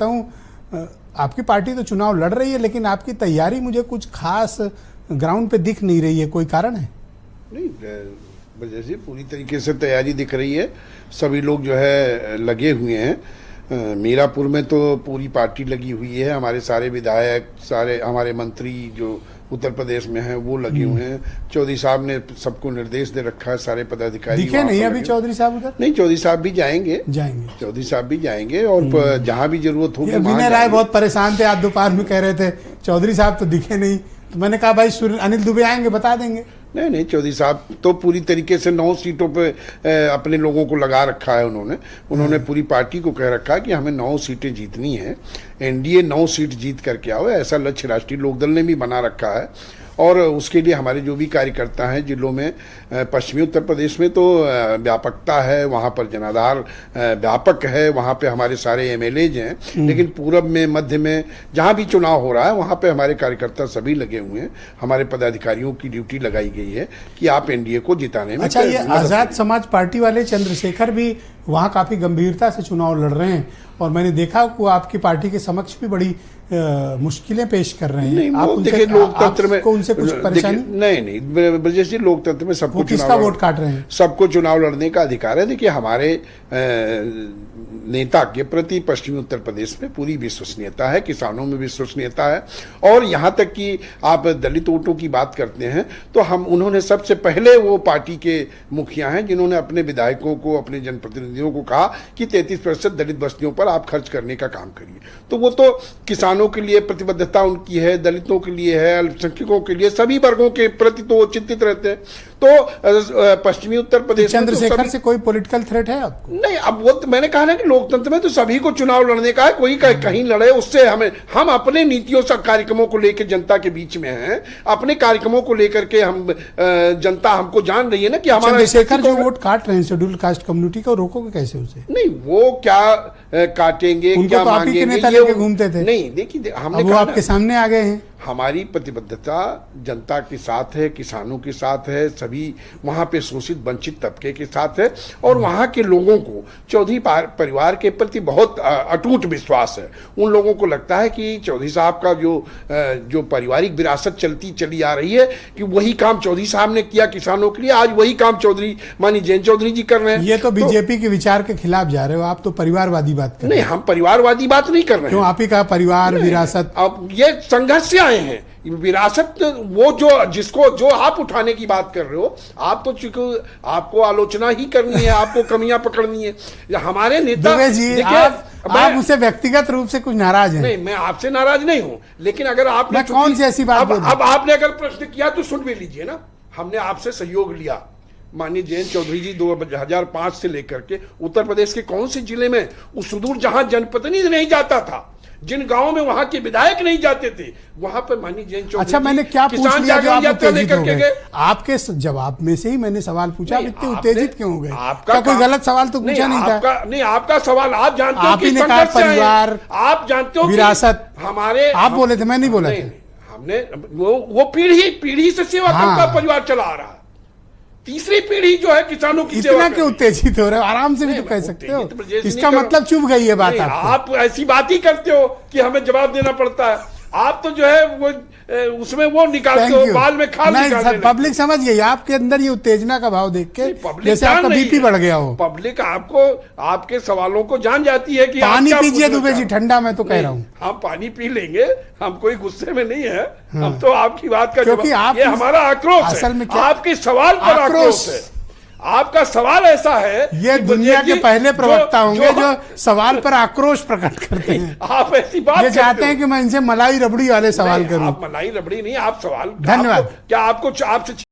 हूँ आपकी पार्टी तो चुनाव लड़ रही है, लेकिन आपकी तैयारी मुझे कुछ खास ग्राउंड पे दिख नहीं रही है। कोई कारण है? नहीं, जैसे पूरी तरीके से तैयारी दिख रही है। सभी लोग जो है लगे हुए हैं। मीरापुर में तो पूरी पार्टी लगी हुई है। हमारे सारे विधायक, सारे हमारे मंत्री जो उत्तर प्रदेश में हैं वो लगे हुए हैं। चौधरी साहब ने सबको निर्देश दे रखा है, सारे पदाधिकारी दिखे नहीं अभी चौधरी साहब उधर? नहीं, चौधरी साहब भी जाएंगे। चौधरी साहब भी जाएंगे और जहां भी जरूरत होगी। विनय राय बहुत परेशान थे, आज दोपहर में कह रहे थे चौधरी साहब तो दिखे नहीं। तो मैंने कहा भाई अनिल दुबे आएंगे बता देंगे। नहीं, चौधरी साहब तो पूरी तरीके से 9 सीटों पे अपने लोगों को लगा रखा है। उन्होंने पूरी पार्टी को कह रखा है कि हमें 9 सीटें जीतनी है। एनडीए 9 सीट जीत करके आओ, ऐसा लक्ष्य राष्ट्रीय लोकदल ने भी बना रखा है। और उसके लिए हमारे जो भी कार्यकर्ता हैं जिलों में, पश्चिमी उत्तर प्रदेश में तो व्यापकता है, वहाँ पर जनाधार व्यापक है, वहाँ पे हमारे सारे एमएलएज हैं। लेकिन पूरब में, मध्य में, जहाँ भी चुनाव हो रहा है वहाँ पे हमारे कार्यकर्ता सभी लगे हुए हैं। हमारे पदाधिकारियों की ड्यूटी लगाई गई है कि आप एनडीए को जिताने में। अच्छा, ये आजाद समाज पार्टी वाले चंद्रशेखर भी वहाँ काफी गंभीरता से चुनाव लड़ रहे हैं और मैंने देखा कि आपकी पार्टी के समक्ष भी बड़ी मुश्किलें पेश कर रहे हैं। नहीं, आप देखिए लोकतंत्र में उनसे कुछ परेशानी? नहीं, जैसे लोकतंत्र में सबको किसका वोट काट रहे हैं? सबको चुनाव लड़ने का अधिकार है। देखिए हमारे नेता के प्रति पश्चिमी उत्तर प्रदेश में पूरी विश्वसनीयता है, किसानों में विश्वसनीयता है। और यहाँ तक कि आप दलित वोटों की बात करते हैं तो उन्होंने सबसे पहले, वो पार्टी के मुखिया हैं जिन्होंने अपने विधायकों को, अपने जनप्रतिनिधियों को कहा कि 33% दलित बस्तियों पर आप खर्च करने का काम करिए। तो वो तो किसानों के लिए प्रतिबद्धता उनकी है, दलितों के लिए है, अल्पसंख्यकों के लिए, सभी वर्गों के प्रति तो वो चिंतित रहते हैं। तो पश्चिमी उत्तर प्रदेश में चंद्रशेखर से कोई पॉलिटिकल थ्रेट है आपको? नहीं, अब वो तो मैंने कहा ना कि लोकतंत्र में तो सभी को चुनाव लड़ने का है। कोई कहीं लड़े, उससे हम अपने नीतियों से, कार्यक्रमों को लेकर जनता के बीच में हैं। अपने कार्यक्रमों को लेकर के हम, जनता हमको जान रही है ना कि हमारा चंद्रशेखर जो वोट काट रहे हैं शेड्यूल कास्ट कम्युनिटी को, रोकोगे कैसे उसे? नहीं, वो क्या काटेंगे, क्या तो मांगेंगे, नेता लेके घूमते थे। नहीं, देखिए हमने वो आपके सामने आ गए हैं। हमारी प्रतिबद्धता जनता के साथ है, किसानों के साथ है, सभी वहाँ पे शोषित वंचित तबके के साथ है। और वहाँ के लोगों को चौधरी परिवार के प्रति बहुत अटूट विश्वास है। उन लोगों को लगता है कि चौधरी साहब का जो पारिवारिक विरासत चली आ रही है, कि वही काम चौधरी साहब ने किया किसानों के लिए, आज वही काम चौधरी मानी जैन चौधरी जी कर रहे हैं। ये तो बीजेपी के विचार के खिलाफ जा रहे हो आप, तो परिवारवादी बात कर रहे हैं। नहीं, हम परिवारवादी बात नहीं कर रहे हैं। क्यों? आप ही का परिवार, विरासत, अब ये संघर्ष हैं। विरासत वो जो आप उठाने की बात कर रहे हो, आप तो चूंकि आपको आलोचना ही करनी है, आपको कमियां पकड़नी है। हमारे नेता जी, आप उसे व्यक्तिगत रूप से कुछ नाराज हैं? नहीं, मैं आपसे नाराज नहीं हूं, लेकिन अगर आपने कौन सी ऐसी बात अब आपने अगर प्रश्न किया तो सुन भी लीजिए ना। हमने आपसे सहयोग लिया, माननीय जयंत चौधरी जी 2005 से लेकर के उत्तर प्रदेश के कौन से जिले में, उस सुदूर जहां जनप्रतिनिधि नहीं जाता था, जिन गांवों में वहां के विधायक नहीं जाते थे, वहां पर माननीय जयंत चौधरी। अच्छा, मैंने क्या पूछ लिया जो आप उत्तेजित हो गए? आपके जवाब में से ही मैंने सवाल पूछा, आप इतने उत्तेजित क्यों हो गए? आपका कोई गलत सवाल तो पूछा नहीं था। नहीं, आपका सवाल आप जानते हो कि परिवार, आप जानते हो विरासत, हमारे, आप बोले थे, मैं नहीं बोला था। हमने वो पीढ़ी से सेवा करता परिवार चला आ रहा है। तीसरी पीढ़ी जो है किसानों की सेवा। इतना क्यों उत्तेजित हो रहे हो? आराम से भी तो कह सकते हो। इसका मतलब चुभ गई है बात आपको। आप ऐसी बात ही करते हो कि हमें जवाब देना पड़ता है। आप तो जो है वो उसमें वो निकालते हो, बाल में खाल निकालते हो। पब्लिक समझ गई आपके अंदर ये उत्तेजना का भाव देख के, जैसे आपका बीपी बढ़ गया हो। पब्लिक आपके सवालों को जान जाती है कि पानी पीजिए दुबे जी, ठंडा मैं तो कह रहा हूँ। हम पानी पी लेंगे, हम कोई गुस्से में नहीं है। हम तो आपकी बात का, क्योंकि ये हमारा आक्रोश असल में है, आपके सवाल पर आक्रोश है। आपका सवाल ऐसा है, ये दुनिया के पहले प्रवक्ता होंगे जो सवाल पर आक्रोश प्रकट करते हैं। आप ऐसी बात ये चाहते हैं कि मैं इनसे मलाई रबड़ी वाले सवाल करूं। आप मलाई रबड़ी नहीं, आप सवाल। धन्यवाद। क्या आपको आपसे